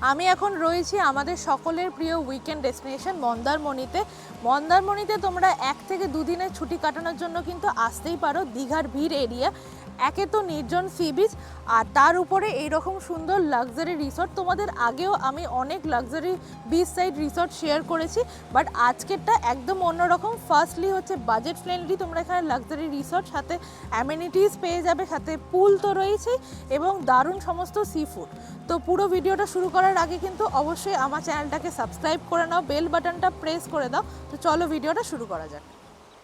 আমি এখন রয়েছি আমাদের সকলের প্রিয় উইকেন্ড ডেস্টিনেশন মন্দারমণিতে। মন্দারমণিতে তোমরা 1 থেকে 2 দিনের ছুটি কাটানোর জন্য কিন্তু আসতেই পারো। দীঘার ভিড় এরিয়া, একে তো নির্জন সি বিচ, আর তার উপরে এইরকম সুন্দর লাক্সারি রিসর্ট। তোমাদের আগেও আমি অনেক luxury beach side resort share করেছি, বাট আজকেরটা একদম অন্যরকম। ফার্স্টলি হচ্ছে বাজেট ফ্রেন্ডলি, তোমরা এখানে লাক্সারি রিসর্ট, সাথে অ্যামেনিটিস পেয়ে যাবে, সাথে পুল তো রয়েছেই এবং দারুণ সমস্ত সি ফুড। তো পুরো ভিডিওটা শুরু করার আগে কিন্তু অবশ্যই আমার চ্যানেলটাকে সাবস্ক্রাইব করে নাও, বেল বাটনটা প্রেস করে দাও। তো চলো ভিডিওটা শুরু করা যাক।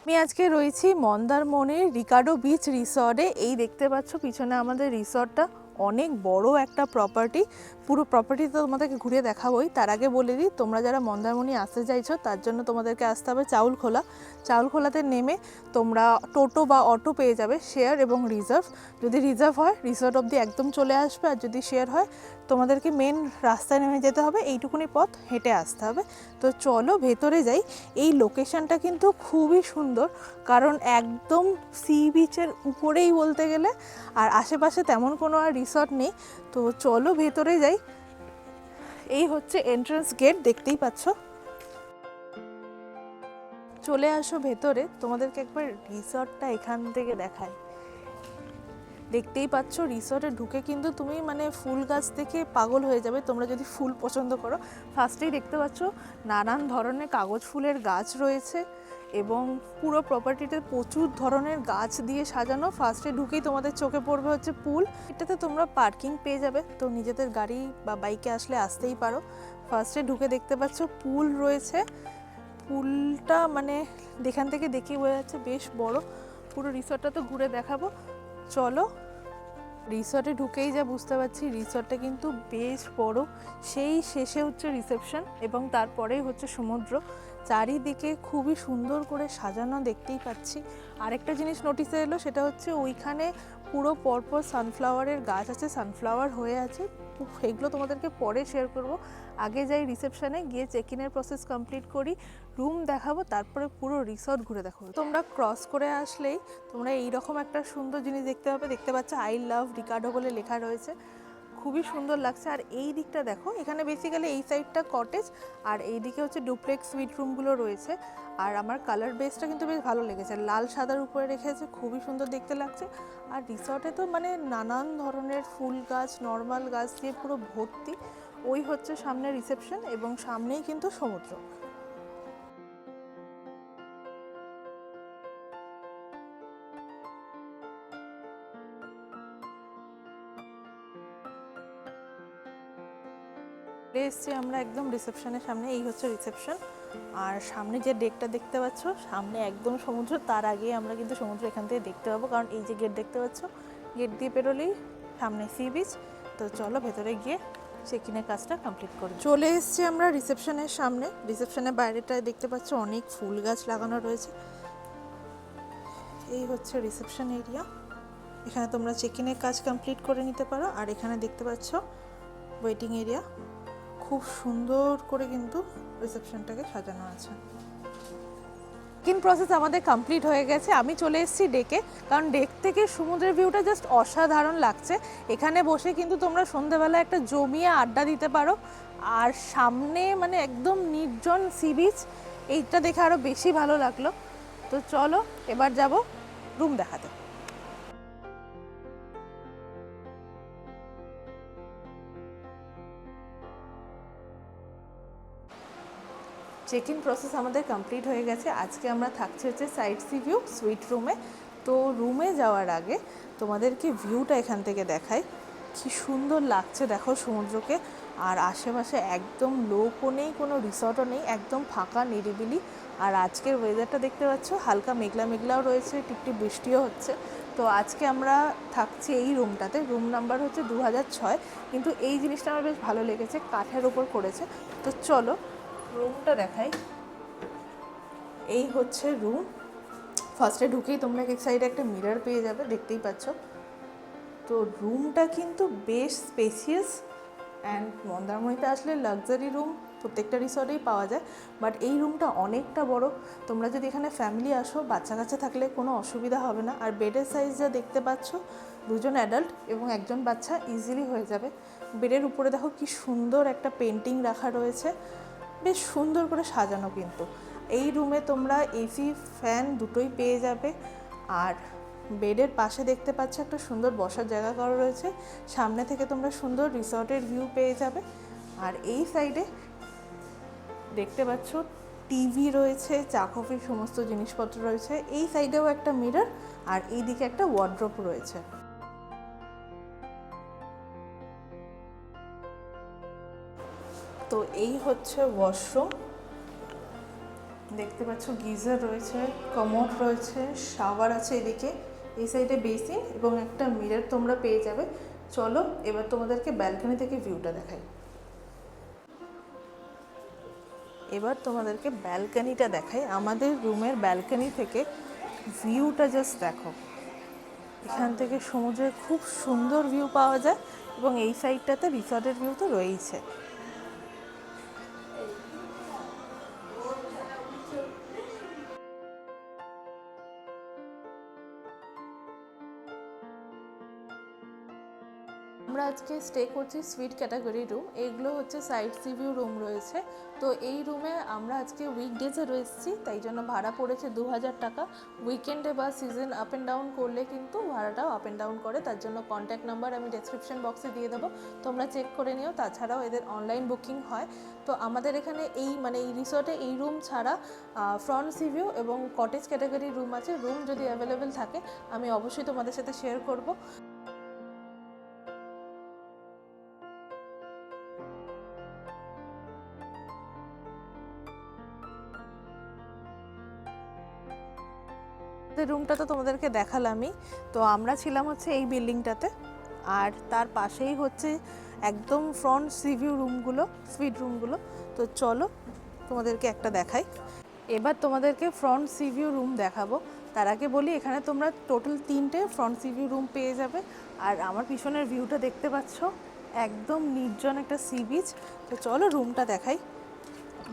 আমি আজকে রয়েছি মন্দারমণির রিকার্ডো বিচ রিসর্টে। এই দেখতে পাচ্ছ পিছনে আমাদের রিসর্টটা, অনেক বড় একটা প্রপার্টি। পুরো প্রপার্টি তো তোমাদেরকে ঘুরে দেখাবোই। তার আগে বলে দিই, তোমরা যারা মন্দারমণি আসতে চাইছো তার জন্য তোমাদেরকে আসতে হবে চাউলখোলা। চাউলখোলাতে নেমে তোমরা টোটো বা অটো পেয়ে যাবে, শেয়ার এবং রিজার্ভ। যদি রিজার্ভ হয় রিসর্ট অবধি একদম চলে আসবে, আর যদি শেয়ার হয় তোমাদেরকে মেন রাস্তায় নেমে যেতে হবে, এইটুকুনি পথ হেঁটে আসতে হবে। তো চলো ভেতরে যাই। এই লোকেশনটা কিন্তু খুবই সুন্দর, কারণ একদম সি বিচের উপরেই বলতে গেলে, আর আশেপাশে তেমন কোনো আর রিসর্ট নেই। তো চলো ভেতরে যাই। এই হচ্ছে এন্ট্রান্স গেট, দেখতেই পাচ্ছ। চলে আসো ভেতরে, তোমাদেরকে একবার রিসর্টটা এখান থেকে দেখাই। দেখতেই পাচ্ছ রিসর্টে ঢুকে কিন্তু তুমি মানে ফুল গাছ দেখে পাগল হয়ে যাবে, তোমরা যদি ফুল পছন্দ করো। ফার্স্টেই দেখতে পাচ্ছ নানান ধরনের কাগজ ফুলের গাছ রয়েছে এবং পুরো প্রপার্টিতে প্রচুর ধরনের গাছ দিয়ে সাজানো। ফার্স্টে ঢুকেই তোমাদের চোখে পড়বে হচ্ছে পুল। এটাতে তোমরা পার্কিং পেয়ে যাবে, তো নিজেদের গাড়ি বা বাইকে আসলে আসতেই পারো। ফার্স্টে ঢুকে দেখতে পাচ্ছ পুল রয়েছে। পুলটা মানে এখান থেকে দেখেই বোঝা যাচ্ছে বেশ বড়। পুরো রিসর্টটা তো ঘুরে দেখাবো, চলো। রিসর্টে ঢুকেই যা বুঝতে পারছি, রিসর্টটা কিন্তু বেশ বড়। সেই শেষে হচ্ছে রিসেপশন এবং তারপরেই হচ্ছে সমুদ্র। চারিদিকে খুবই সুন্দর করে সাজানো দেখতেই পাচ্ছি। আরেকটা জিনিস নোটিসে এলো, সেটা হচ্ছে ওইখানে পুরো পরপর সানফ্লাওয়ারের গাছ আছে, সানফ্লাওয়ার হয়ে আছে। সেগুলো তোমাদেরকে পরে শেয়ার করব। আগে যাই রিসেপশনে, গিয়ে চেক ইনের প্রসেস কমপ্লিট করি, রুম দেখাবো, তারপরে পুরো রিসর্ট ঘুরে দেখাবো। তোমরা ক্রস করে আসলেই তোমরা এইরকম একটা সুন্দর জিনিস দেখতে পাবে। দেখতে পাচ্ছ আই লাভ রিকার্ডো বলে লেখা রয়েছে, খুবই সুন্দর লাগছে। আর এই দিকটা দেখো, এখানে বেসিক্যালি এই সাইডটা কটেজ, আর এই দিকে হচ্ছে ডুপ্লেক্স সুইট রুমগুলো রয়েছে। আর আমার কালার বেসটা কিন্তু বেশ ভালো লেগেছে, লাল সাদার উপরে রেখেছে, খুবই সুন্দর দেখতে লাগছে। আর রিসর্টে তো মানে নানান ধরনের ফুল গাছ, নর্মাল গাছ দিয়ে পুরো ভর্তি। ওই হচ্ছে সামনে রিসেপশন এবং সামনেই কিন্তু সমুদ্র। এসছি আমরা একদম রিসেপশনের সামনে। এই হচ্ছে রিসেপশন, আর সামনে যে ডেকটা দেখতে পাচ্ছ, সামনে একদম সমুদ্র। তার আগে আমরা কিন্তু সমুদ্র এখান থেকে দেখতে পাবো, কারণ এই যে গেট দেখতে পাচ্ছ, গেট দিয়ে পেরোলেই সামনে সি বিচ। তো চলো ভেতরে গিয়ে চেক ইনের কাজটা কমপ্লিট করি। চলে এসছি আমরা রিসেপশনের সামনে। রিসেপশনের বাইরেটায় দেখতে পাচ্ছ অনেক ফুল গাছ লাগানো রয়েছে। এই হচ্ছে রিসেপশন এরিয়া, এখানে তোমরা চেক ইনের কাজ কমপ্লিট করে নিতে পারো। আর এখানে দেখতে পাচ্ছ ওয়েটিং এরিয়া, খুব সুন্দর করে কিন্তু রিসেপশনটাকে সাজানো আছে। চেক ইন প্রসেস আমাদের কমপ্লিট হয়ে গেছে। আমি চলে এসেছি ডেকে, কারণ ডেক থেকে সমুদ্রের ভিউটা জাস্ট অসাধারণ লাগছে। এখানে বসে কিন্তু তোমরা সন্ধ্যেবেলা একটা জমিয়ে আড্ডা দিতে পারো। আর সামনে মানে একদম নির্জন সি বিচ, এইটা দেখে আরও বেশি ভালো লাগলো। তো চলো এবার যাব রুম দেখাতে। চেক ইন প্রসেস আমাদের কমপ্লিট হয়ে গেছে। আজকে আমরা থাকছি হচ্ছে সাইড সি ভিউ সুইট রুমে। তো রুমে যাওয়ার আগে তোমাদেরকে ভিউটা এখান থেকে দেখাই, কি সুন্দর লাগছে দেখো সমুদ্রকে। আর আশেপাশে একদম লোকও নেই, কোনো রিসর্টও নেই, একদম ফাঁকা নিরিবিলি। আর আজকের ওয়েদারটা দেখতে পাচ্ছ, হালকা মেঘলা মেঘলাও রয়েছে, টিপটিপ বৃষ্টিও হচ্ছে। তো আজকে আমরা থাকছি এই রুমটাতে, রুম নাম্বার হচ্ছে 2006। কিন্তু এই জিনিসটা আমার বেশ ভালো লেগেছে, কাঠের ওপর করেছে। তো চলো রুমটা দেখাই। এই হচ্ছে রুম। ফার্স্টে ঢুকেই তোমরা এক সাইডে একটা মিরর পেয়ে যাবে, দেখতেই পাচ্ছ। তো রুমটা কিন্তু বেশ স্পেসিয়াস, অ্যান্ড মন্দারমণিতে আসলে লাক্সারি রুম প্রত্যেকটা রিসর্টেই পাওয়া যায়, বাট এই রুমটা অনেকটা বড়। তোমরা যদি এখানে ফ্যামিলি আসো, বাচ্চা কাচ্চা থাকলে কোনো অসুবিধা হবে না। আর বেডের সাইজ যা দেখতে পাচ্ছ, 2জন অ্যাডাল্ট এবং 1জন বাচ্চা ইজিলি হয়ে যাবে। বেডের উপরে দেখো কি সুন্দর একটা পেন্টিং রাখা রয়েছে, বেশ সুন্দর করে সাজানো। কিন্তু এই রুমে তোমরা এসি ফ্যান দুটোই পেয়ে যাবে। আর বেডের পাশে দেখতে পাচ্ছ একটা সুন্দর বসার জায়গা করা রয়েছে, সামনে থেকে তোমরা সুন্দর রিসর্টের ভিউ পেয়ে যাবে। আর এই সাইডে দেখতে পাচ্ছ টিভি রয়েছে, চা কফির সমস্ত জিনিসপত্র রয়েছে। এই সাইডেও একটা মিরর, আর এইদিকে একটা ওয়ার্ড্রপ রয়েছে। তো এই হচ্ছে ওয়াশরুম, দেখতে পাচ্ছ গিজার রয়েছে, কমোড রয়েছে, শাওয়ার আছে এদিকে, এই সাইডে বেসিন এবং একটা মিরর তোমরা পেয়ে যাবে। চলো এবার তোমাদেরকে ব্যালকনি থেকে ভিউটা দেখাই। এবার তোমাদেরকে ব্যালকনিটা দেখাই। আমাদের রুমের ব্যালকনি থেকে ভিউটা জাস্ট দেখো, এখান থেকে সমুদ্রের খুব সুন্দর ভিউ পাওয়া যায় এবং এই সাইডটাতে রিসর্টের ভিউ তো রয়েইছে। আমরা আজকে স্টে করছি সুইট ক্যাটাগরি রুম। এইগুলো হচ্ছে সাইড সি ভিউ রুম রয়েছে। তো এই রুমে আমরা আজকে উইকডেজে রয়েছি, তাই জন্য ভাড়া পড়েছে 2000 টাকা। উইকেন্ডে বা সিজন আপ অ্যান্ড ডাউন করলে কিন্তু ভাড়াটাও আপ অ্যান্ড ডাউন করে, তার জন্য কন্ট্যাক্ট নাম্বার আমি ডেসক্রিপশন বক্সে দিয়ে দেবো, তোমরা চেক করে নিও। তাছাড়াও এদের অনলাইন বুকিং হয়। তো আমাদের এখানে এই রিসর্টে এই রুম ছাড়া ফ্রন্ট সি ভিউ এবং কটেজ ক্যাটাগরি রুম আছে। রুম যদি অ্যাভেলেবেল থাকে আমি অবশ্যই তোমাদের সাথে শেয়ার করব। রুমটা তো তোমাদেরকে দেখালামই। তো আমরা ছিলাম হচ্ছে এই বিল্ডিংটাতে, আর তার পাশেই হচ্ছে একদম ফ্রন্ট সিভিউ রুমগুলো, সুইট রুমগুলো। তো চলো তোমাদেরকে একটা দেখাই। এবার তোমাদেরকে ফ্রন্ট সিভিউ রুম দেখাবো। তার আগে বলি এখানে তোমরা টোটাল 3টে ফ্রন্ট সিভিউ রুম পেয়ে যাবে। আর আমার পিছনের ভিউটা দেখতে পাচ্ছ, একদম নির্জন একটা সি বিচ। তো চলো রুমটা দেখাই।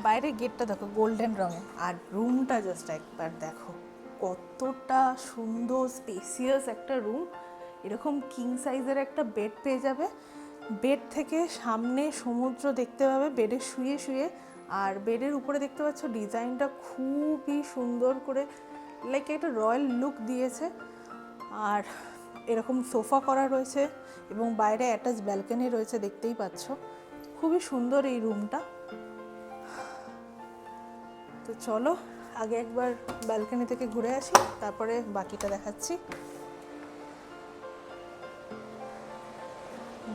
বাইরের গেটটা দেখো গোল্ডেন রঙের, আর রুমটা জাস্ট একবার দেখো কতটা সুন্দর স্পেসিয়াস একটা রুম। এরকম কিং সাইজের একটা বেড পেয়ে যাবে, বেড থেকে সামনে সমুদ্র দেখতে পাবে বেডে শুয়ে শুয়ে। আর বেডের উপরে দেখতে পাচ্ছ ডিজাইনটা খুবই সুন্দর করে, লাইক একটা রয়্যাল লুক দিয়েছে। আর এরকম সোফা করা রয়েছে এবং বাইরে অ্যাটাচ ব্যালকনি রয়েছে, দেখতেই পাচ্ছ। খুবই সুন্দর এই রুমটা। তো চলো আগে একবার ব্যালকনি থেকে ঘুরে আসি, তারপরে বাকিটা দেখাচ্ছি।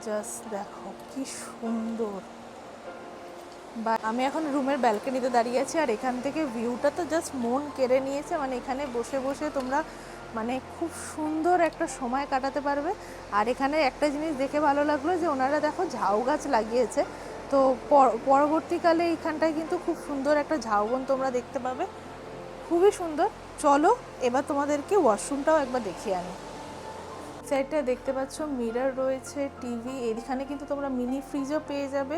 জাস্ট দেখো কি সুন্দর। আমি এখন রুমের ব্যালকনিতে দাঁড়িয়ে আছি, আর এখান থেকে ভিউটা তো জাস্ট মন কেড়ে নিয়েছে। মানে এখানে বসে বসে তোমরা মানে খুব সুন্দর একটা সময় কাটাতে পারবে। আর এখানে একটা জিনিস দেখে ভালো লাগলো যে ওনারা দেখো ঝাউ গাছ লাগিয়েছে। তো পরবর্তীকালে এইখানটায় কিন্তু খুব সুন্দর একটা ঝাউবন তোমরা দেখতে পাবে, খুবই সুন্দর। চলো এবার তোমাদেরকে ওয়াশরুমটাও একবার দেখিয়ে আনি। সাইডটা দেখতে পাচ্ছ মিরর রয়েছে, টিভি, এখানে কিন্তু তোমরা মিনি ফ্রিজও পেয়ে যাবে,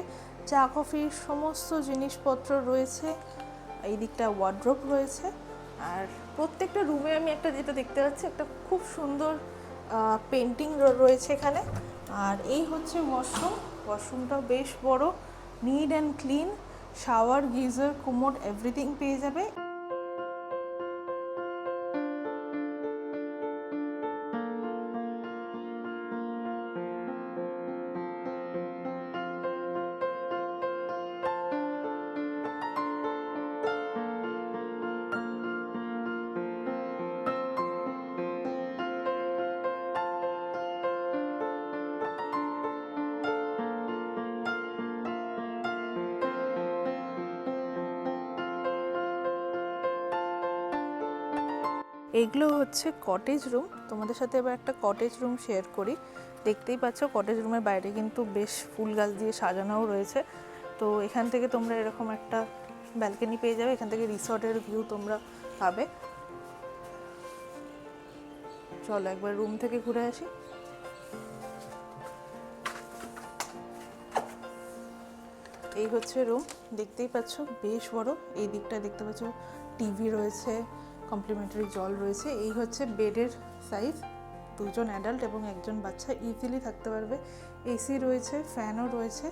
চা কফির সমস্ত জিনিসপত্র রয়েছে। এই দিকটা ওয়ার্ড্রোব রয়েছে। আর প্রত্যেকটা রুমে আমি একটা যেটা দেখতে পাচ্ছি, একটা খুব সুন্দর পেন্টিং রয়েছে এখানে। আর এই হচ্ছে ওয়াশরুম। ওয়াশরুমটাও বেশ বড়, neat and clean, shower, geyser, commode everything পেয়ে যাবে। এইগুলো হচ্ছে কটেজ রুম। তোমাদের সাথে এবার একটা কটেজ রুম শেয়ার করি। দেখতেই পাচ্ছ কটেজ রুমের বাইরে কিন্তু বেশ ফুল গাছ দিয়ে সাজানোও রয়েছে। তো এখান থেকে তোমরা এরকম একটা ব্যালকনি পেয়ে যাবে, এখান থেকে রিসর্টের ভিউ তোমরা পাবে। চলো একবার রুম থেকে ঘুরে আসি। এই হচ্ছে রুম, দেখতেই পাচ্ছ বেশ বড়। এই দিকটা দেখতে পাচ্ছ টিভি রয়েছে, কমপ্লিমেন্টারি জল রয়েছে। এই হচ্ছে বেডের সাইজ, দুজন অ্যাডাল্ট এবং একজন বাচ্চা ইজিলি থাকতে পারবে। এসি রয়েছে, ফ্যানও রয়েছে।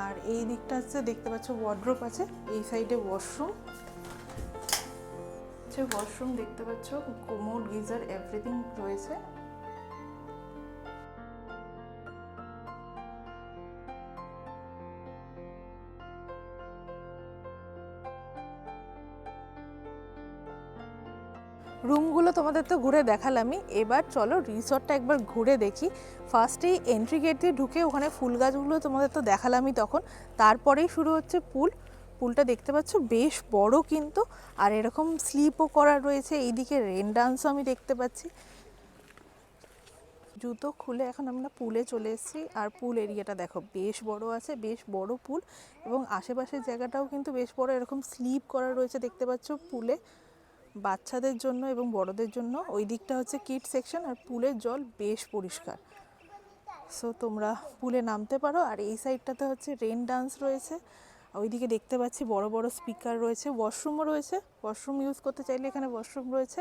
আর এই দিকটা হচ্ছে দেখতে পাচ্ছ ওয়ার্ড্রোব আছে, এই সাইডে ওয়াশরুম ওয়াশরুম দেখতে পাচ্ছ, কোমোড, গিজার, এভরিথিং রয়েছে। রুমগুলো তোমাদের তো ঘুরে দেখালামই, এবার চলো রিসর্টটা একবার ঘুরে দেখি। ফার্স্টেই এন্ট্রি গেট দিয়ে ঢুকে ওখানে ফুল গাছগুলো তোমাদের তো দেখালামই তখন, তারপরেই শুরু হচ্ছে পুলটা দেখতে পাচ্ছ বেশ বড় কিন্তু, আর এরকম স্লিপও করা রয়েছে। এইদিকে রেন ডান্সও আমি দেখতে পাচ্ছি। জুতো খুলে এখন আমরা পুলে চলে এসেছি, আর পুল এরিয়াটা দেখো বেশ বড় আছে, বেশ বড় পুল, এবং আশেপাশের জায়গাটাও কিন্তু বেশ বড়, এরকম স্লিপ করা রয়েছে দেখতে পাচ্ছ পুলে, বাচ্চাদের জন্য এবং বড়দের জন্য। ওই দিকটা হচ্ছে কিড সেকশন, আর পুলের জল বেশ পরিষ্কার, সো তোমরা পুলে নামতে পারো। আর এই সাইডটাতে হচ্ছে রেন ডান্স রয়েছে, ওইদিকে দেখতে পাচ্ছি বড় বড় স্পিকার রয়েছে, ওয়াশরুমও রয়েছে, ওয়াশরুম ইউজ করতে চাইলে এখানে ওয়াশরুম রয়েছে।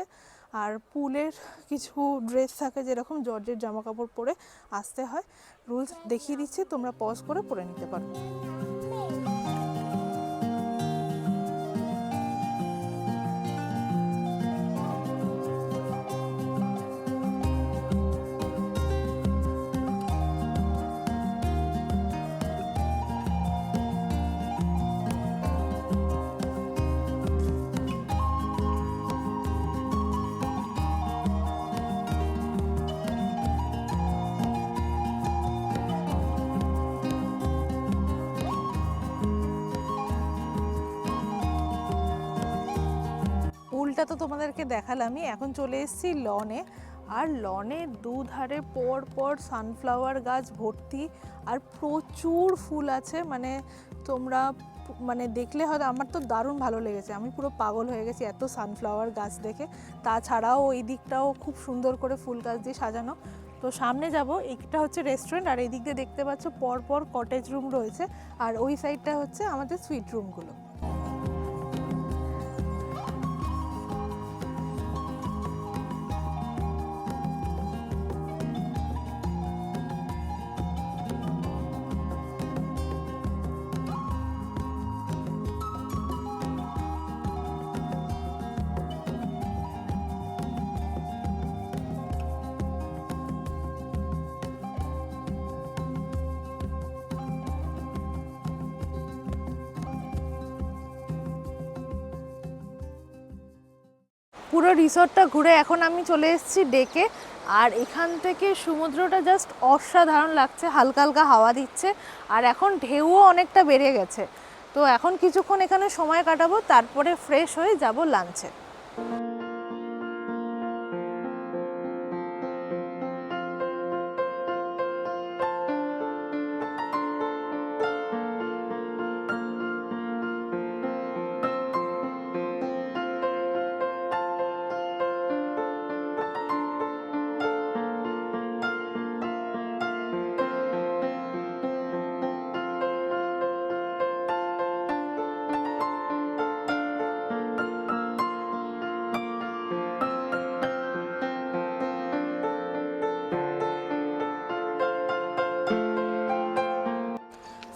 আর পুলের কিছু ড্রেস থাকে যেরকম জর্জের জামা কাপড় পরে আসতে হয়, রুলস দেখিয়ে দিচ্ছে, তোমরা পজ করে পরে নিতে পারো। পুলটা তো তোমাদেরকে দেখালামই, এখন চলে এসেছি লনে। আর লনের দুধারে পর পর সানফ্লাওয়ার গাছ ভর্তি, আর প্রচুর ফুল আছে, মানে তোমরা মানে দেখলে হয়তো, আমার তো দারুণ ভালো লেগেছে, আমি পুরো পাগল হয়ে গেছি এত সানফ্লাওয়ার গাছ দেখে। তাছাড়াও ওই দিকটাও খুব সুন্দর করে ফুল গাছ দিয়ে সাজানো। তো সামনে যাব, এইটা হচ্ছে রেস্টুরেন্ট, আর এই দিক দিয়ে দেখতে পাচ্ছ পরপর কটেজ রুম রয়েছে, আর ওই সাইডটা হচ্ছে আমাদের সুইট রুমগুলো। পুরো রিসর্টটা ঘুরে এখন আমি চলে এসেছি ডেকে, আর এখান থেকে সমুদ্রটা জাস্ট অসাধারণ লাগছে, হালকা হালকা হাওয়া দিচ্ছে, আর এখন ঢেউও অনেকটা বেড়ে গেছে। তো এখন কিছুক্ষণ এখানে সময় কাটাবো, তারপরে ফ্রেশ হয়ে যাব লাঞ্চে।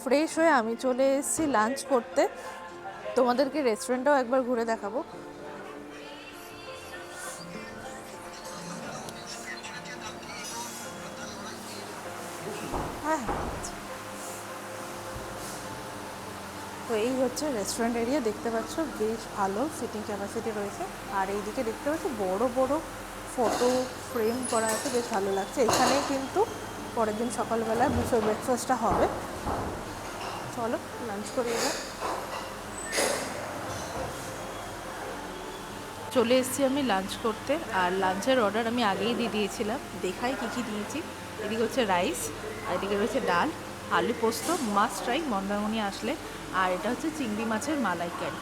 ফ্রেশ হয়ে আমি চলে এসেছি লাঞ্চ করতে, তোমাদেরকে রেস্টুরেন্টটাও একবার ঘুরে দেখাবো। হ্যাঁ, তো এই হচ্ছে রেস্টুরেন্ট এরিয়া, দেখতে পাচ্ছ বেশ ভালো সিটিং ক্যাপাসিটি রয়েছে। আর এইদিকে দেখতে পাচ্ছ বড় বড় ফটো ফ্রেম করা আছে, বেশ ভালো লাগছে। এখানেই কিন্তু পরের দিন সকালবেলা বুফে ব্রেকফাস্টটা হবে। চলো লাঞ্চ করি এবার। চলে এসেছি আমি লাঞ্চ করতে, আর লাঞ্চের অর্ডার আমি আগেই দিয়ে দিয়েছিলাম, দেখাই কী কী দিয়েছি। এদিকে হচ্ছে রাইস, আর এদিকে রয়েছে ডাল, আলু পোস্ত, মাস্ট ট্রাই মন্দারমণি আসলে, আর এটা হচ্ছে চিংড়ি মাছের মালাইকারি।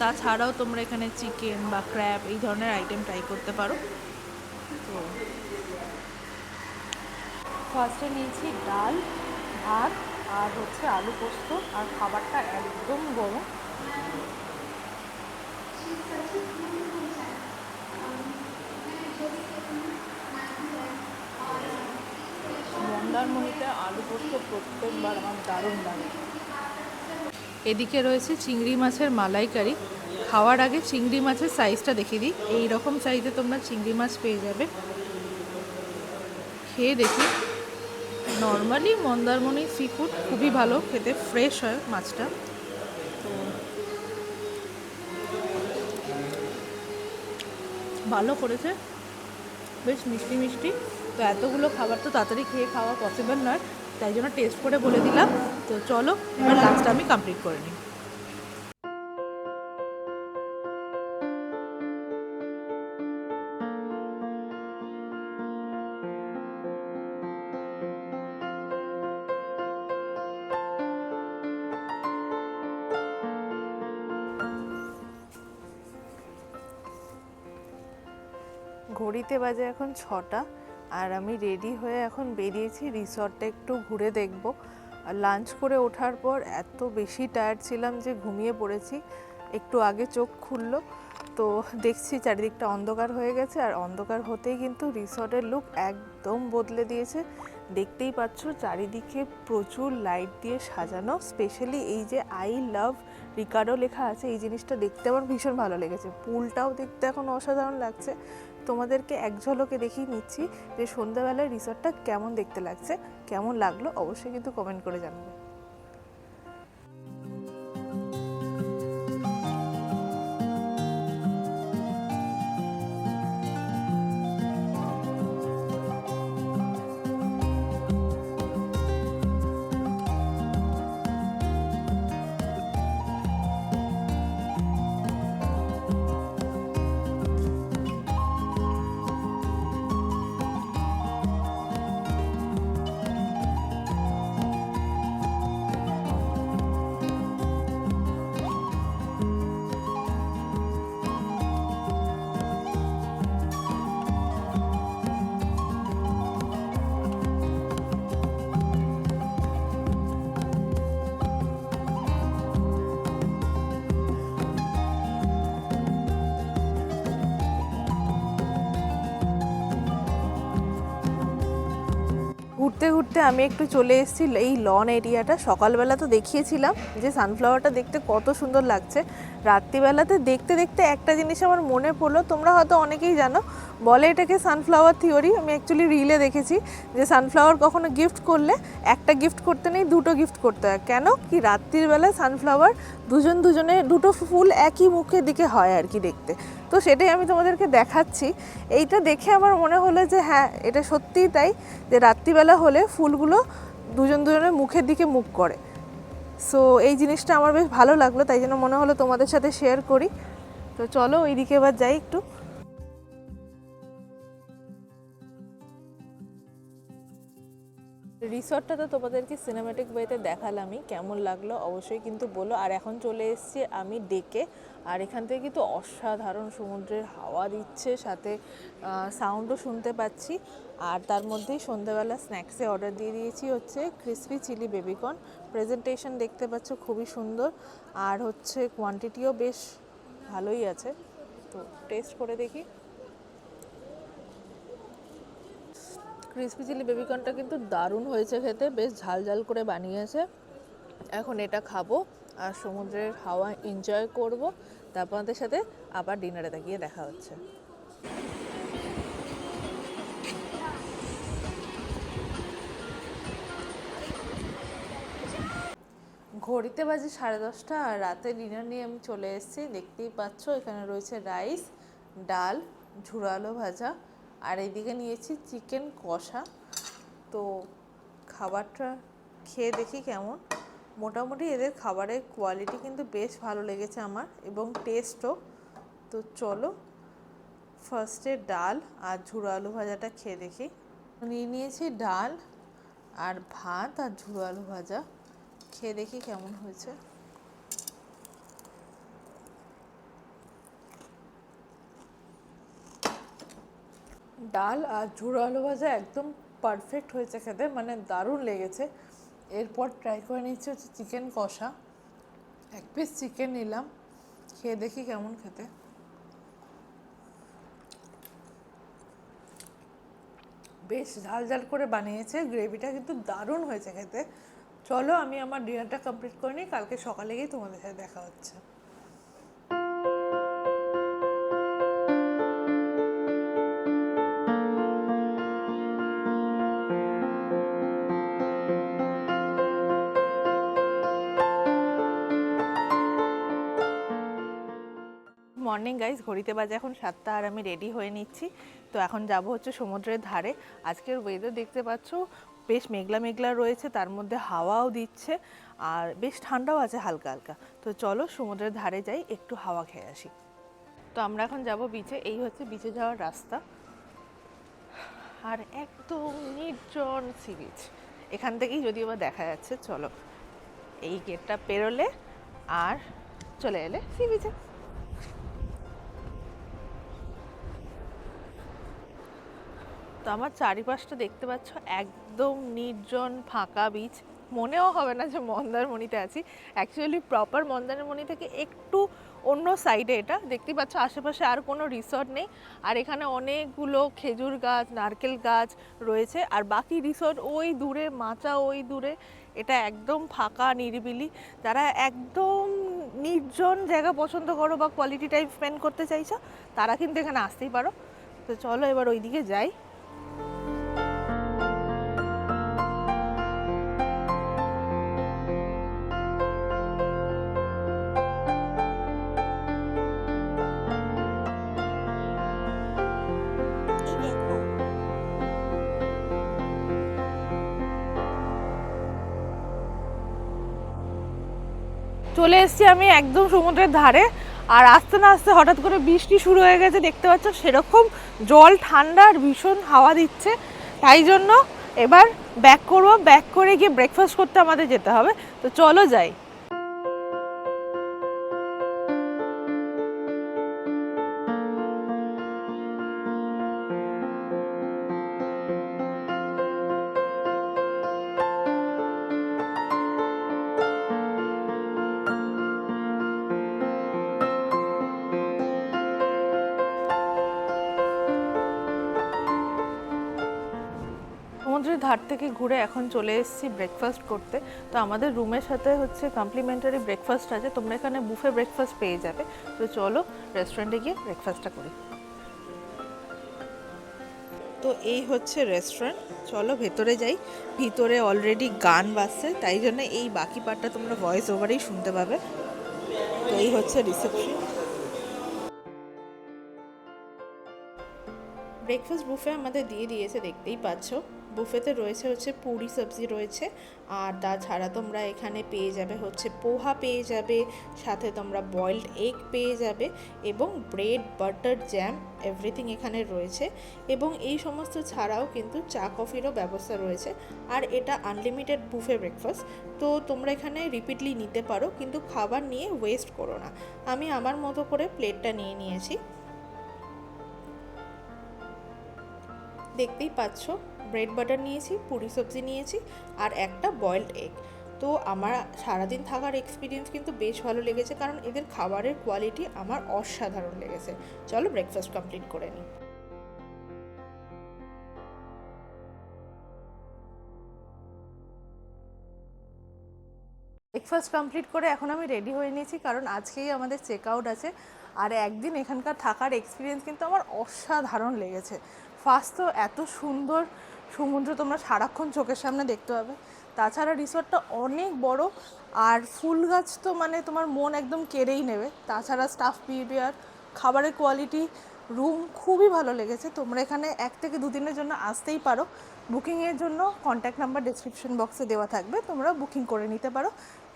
তাছাড়াও তোমরা এখানে চিকেন বা ক্র্যাব এই ধরনের আইটেম ট্রাই করতে পারো। তো ফার্স্টে নিয়েছি ডাল, ভাত, আর হচ্ছে আলু পোস্ত, আর খাবারটা একদম গরম। মন্দারমণিতে আলু পোস্ত প্রত্যেকবার আমার দারুণ লাগে। এদিকে রয়েছে চিংড়ি মাছের মালাইকারি। খাওয়ার আগে চিংড়ি মাছের সাইজটা দেখিয়ে দিই, এই রকম সাইজে তোমরা চিংড়ি মাছ পেয়ে যাবে। খেয়ে দেখি। নর্মালি মন্দারমণি সি ফুড খুবই ভালো খেতে, ফ্রেশ হয় মাছটা। তো ভালো করেছে, বেশ মিষ্টি মিষ্টি। তো এতগুলো খাবার তো তাড়াতাড়ি খেয়ে খাওয়া পসিবল নয়, তাই জন্য টেস্ট করে বলে দিলাম। তো চলো এবার লাঞ্চটা আমি কমপ্লিট করে নিই। ঘড়িতে বাজে এখন 6টা, আর আমি রেডি হয়ে এখন বেরিয়েছি রিসর্টটা একটু ঘুরে দেখব। আর লাঞ্চ করে ওঠার পর এত বেশি টায়ার্ড ছিলাম যে ঘুমিয়ে পড়েছি। একটু আগে চোখ খুললো তো দেখছি চারিদিকটা অন্ধকার হয়ে গেছে, আর অন্ধকার হতেই কিন্তু রিসর্টের লুক একদম বদলে দিয়েছে। দেখতেই পাচ্ছ চারিদিকে প্রচুর লাইট দিয়ে সাজানো। স্পেশালি এই যে আই লাভ রিকার্ডো লেখা আছে, এই জিনিসটা দেখতে আমার ভীষণ ভালো লেগেছে। পুলটাও দেখতে এখন অসাধারণ লাগছে। তোমাদেরকে এক ঝলকে দেখিয়ে নিচ্ছি যে সন্ধ্যাবেলায় রিসর্টটা কেমন দেখতে লাগছে। কেমন লাগলো অবশ্যই কিন্তু কমেন্ট করে জানাবে। ঘুরতে ঘুরতে আমি একটু চলে এসেছি এই লন এরিয়াটা। সকালবেলা তো দেখিয়েছিলাম যে সানফ্লাওয়ারটা দেখতে কত সুন্দর লাগছে। রাত্রিবেলাতে দেখতে দেখতে একটা জিনিস আমার মনে পড়লো, তোমরা হয়তো অনেকেই জানো, বলে এটাকে সানফ্লাওয়ার থিওরি। আমি অ্যাকচুয়ালি রিলে দেখেছি যে সানফ্লাওয়ার কখনো গিফট করলে একটা গিফট করতে নেই, দুটো গিফট করতে হয়। কেন কি রাত্রির বেলায় সানফ্লাওয়ার দুজনে দুটো ফুল একই মুখের দিকে হয় আর কি দেখতে। তো সেটাই আমি তোমাদেরকে দেখাচ্ছি। এইটা দেখে আমার মনে হলো যে হ্যাঁ, এটা সত্যিই তাই, যে রাত্রিবেলা হলে ফুলগুলো দুজনের মুখের দিকে মুখ করে। সো এই জিনিসটা আমার বেশ ভালো লাগলো, তাই জন্য মনে হলো তোমাদের সাথে শেয়ার করি। তো চলো ওইদিকে এবার যাই একটু। রিসর্টটা তো তোমাদেরকে সিনেম্যাটিক ওয়েতে দেখালামই, কেমন লাগলো অবশ্যই কিন্তু বলো। আর এখন চলে এসেছি আমি ডেকে, আর এখান থেকে কিন্তু অসাধারণ সমুদ্রের হাওয়া দিচ্ছে, সাথে সাউন্ডও শুনতে পাচ্ছি। আর তার মধ্যেই সন্ধ্যাবেলা স্ন্যাক্সে অর্ডার দিয়ে দিয়েছি হচ্ছে ক্রিসপি চিলি বেবিকর্ন। প্রেজেন্টেশন দেখতে পাচ্ছ খুবই সুন্দর, আর হচ্ছে কোয়ান্টিটিও বেশ ভালোই আছে। তো টেস্ট করে দেখি। ক্রিসপি চিলি বেবিকর্নটা কিন্তু দারুণ হয়েছে খেতে, বেশ ঝাল ঝাল করে বানিয়েছে। এখন এটা খাবো আর সমুদ্রের হাওয়া এনজয় করব, তারপর আমাদের সাথে আবার ডিনারে গিয়ে দেখা হচ্ছে। ঘড়িতে বাজে 10:30, আর রাতে ডিনার নিয়ে আমি চলে এসেছি। দেখতেই পাচ্ছ এখানে রয়েছে রাইস, ডাল, ঝুড়ালো ভাজা, আর এইদিকে নিয়েছি চিকেন কষা। তো খাবারটা খেয়ে দেখি কেমন। মোটামুটি এদের খাবারের কোয়ালিটি কিন্তু বেশ ভালো লেগেছে আমার, এবং টেস্টও। তো চলো ফার্স্টে ডাল আর ঝুড়ো আলু ভাজাটা খেয়ে দেখি। নিয়ে নিয়েছি ডাল আর ভাত আর ঝুড়ো আলু ভাজা, খেয়ে দেখি কেমন হয়েছে। ডাল আর ঝুড়ো আলু ভাজা একদম পারফেক্ট হয়েছে খেতে, মানে দারুণ লেগেছে। এরপর ট্রাই করে নিচ্ছি হচ্ছে চিকেন কষা। এক পিস চিকেন নিলাম, খেয়ে দেখি কেমন খেতে। বেশ ঝাল ঝাল করে বানিয়েছে, গ্রেভিটা কিন্তু দারুণ হয়েছে খেতে। চলো আমি আমার ডিনারটা কমপ্লিট করে নিই, কালকে সকালে গিয়ে তোমাদের সাথে দেখা হচ্ছে। মর্নিং গাইজ, ঘড়িতে বাজে এখন 7টা আর আমি রেডি হয়ে নিচ্ছি। তো এখন যাব হচ্ছে সমুদ্রের ধারে। আজকের ওয়েদার দেখতে পাচ্ছ বেশ মেঘলা মেঘলা রয়েছে, তার মধ্যে হাওয়াও দিচ্ছে আর বেশ ঠান্ডাও আছে হালকা হালকা। তো চলো সমুদ্রের ধারে যাই, একটু হাওয়া খেয়ে আসি। তো আমরা এখন যাব বিচে। এই হচ্ছে বিচে যাওয়ার রাস্তা আর একদম নির্জন সি বিচ। এখান থেকেই যদিও বা দেখা যাচ্ছে। চলো এই গেটটা পেরোলে আর চলে এলে সি বিচে। তো আমার চারিপাশটা দেখতে পাচ্ছ একদম নির্জন ফাঁকা বিচ। মনেও হবে না যে মন্দারমণিতে আছি। অ্যাকচুয়ালি প্রপার মন্দারমণি থেকে একটু অন্য সাইডে এটা। দেখতেই পাচ্ছ আশেপাশে আর কোনো রিসর্ট নেই, আর এখানে অনেকগুলো খেজুর গাছ, নারকেল গাছ রয়েছে, আর বাকি রিসর্ট ওই দূরে, মাচা ওই দূরে। এটা একদম ফাঁকা নিরিবিলি। যারা একদম নির্জন জায়গা পছন্দ করো বা কোয়ালিটি টাইম স্পেন্ড করতে চাইছো, তারা কিন্তু এখানে আসতেই পারো। তো চলো এবার ওইদিকে যাই। চলে এসেছি আমি একদম সমুদ্রের ধারে, আর আস্তে না আস্তে হঠাৎ করে বৃষ্টি শুরু হয়ে গেছে। দেখতে পাচ্ছ সেরকম জল ঠান্ডা আর ভীষণ হাওয়া দিচ্ছে। তাই জন্য এবার ব্যাক করবো, ব্যাক করে গিয়ে ব্রেকফাস্ট করতে আমাদের যেতে হবে। তো চলো যাই। সমুদ্রের ধার থেকে ঘুরে এখন চলে এসেছি ব্রেকফাস্ট করতে। তো আমাদের রুমের সাথে হচ্ছে কমপ্লিমেন্টারি ব্রেকফাস্ট আছে, তোমরা এখানে বুফে ব্রেকফাস্ট পেয়ে যাবে। তো চলো রেস্টুরেন্টে গিয়ে ব্রেকফাস্টটা করি। তো এই হচ্ছে রেস্টুরেন্ট, চলো ভেতরে যাই। ভিতরে অলরেডি গান বাজছে, তাই জন্য এই বাকি পার্টটা তোমরা ভয়েস ওভারেই শুনতে পাবে। তো এই হচ্ছে রিসেপশন। ব্রেকফাস্ট বুফে আমাদের দিয়ে দিয়েছে, দেখতেই পাচ্ছ। বুফেতে রয়েছে হচ্ছে পুরি সবজি রয়েছে, আর তাছাড়া তোমরা এখানে পেয়ে যাবে হচ্ছে পোহা পেয়ে যাবে, সাথে তোমরা বয়েলড এগ পেয়ে যাবে, এবং ব্রেড, বাটার, জ্যাম এভরিথিং এখানে রয়েছে। এবং এই সমস্ত ছাড়াও কিন্তু চা কফিরও ব্যবস্থা রয়েছে। আর এটা আনলিমিটেড বুফে ব্রেকফাস্ট, তো তোমরা এখানে রিপিটলি নিতে পারো, কিন্তু খাবার নিয়ে ওয়েস্ট করো না। আমি আমার মতো করে প্লেটটা নিয়ে নিয়েছি। দেখতেই পাচ্ছ ব্রেড বাটার নিয়েছি, পুরি সবজি নিয়েছি, আর একটা বয়েলড এগ। তো আমার সারাদিন থাকার এক্সপিরিয়েন্স কিন্তু বেশ ভালো লেগেছে, কারণ এদের খাবারের কোয়ালিটি আমার অসাধারণ লেগেছে। চলো ব্রেকফাস্ট কমপ্লিট করে নিই। ব্রেকফাস্ট কমপ্লিট করে এখন আমি রেডি হয়ে নিয়েছি, কারণ আজকেই আমাদের চেক আউট আছে। আর একদিন এখানকার থাকার এক্সপিরিয়েন্স কিন্তু আমার অসাধারণ লেগেছে। ফার্স্ট তো এত সুন্দর সমুদ্র তোমরা সারাক্ষণ চোখের সামনে দেখতে পাবে। তাছাড়া রিসর্টটা অনেক বড়, আর ফুল গাছ তো মানে তোমার মন একদম কেড়েই নেবে। তাছাড়া স্টাফ বিহেভিয়ার, খাবারের কোয়ালিটি, রুম খুবই ভালো লেগেছে। তোমরা এখানে 1 থেকে 2 দিনের জন্য আসতেই পারো। বুকিংয়ের জন্য কন্ট্যাক্ট নাম্বার ডেসক্রিপশন বক্সে দেওয়া থাকবে, তোমরা বুকিং করে নিতে পারো।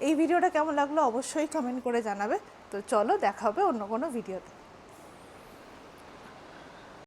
এই ভিডিওটা কেমন লাগলো অবশ্যই কমেন্ট করে জানাবে। তো চলো দেখা হবে অন্য কোনো ভিডিওতে।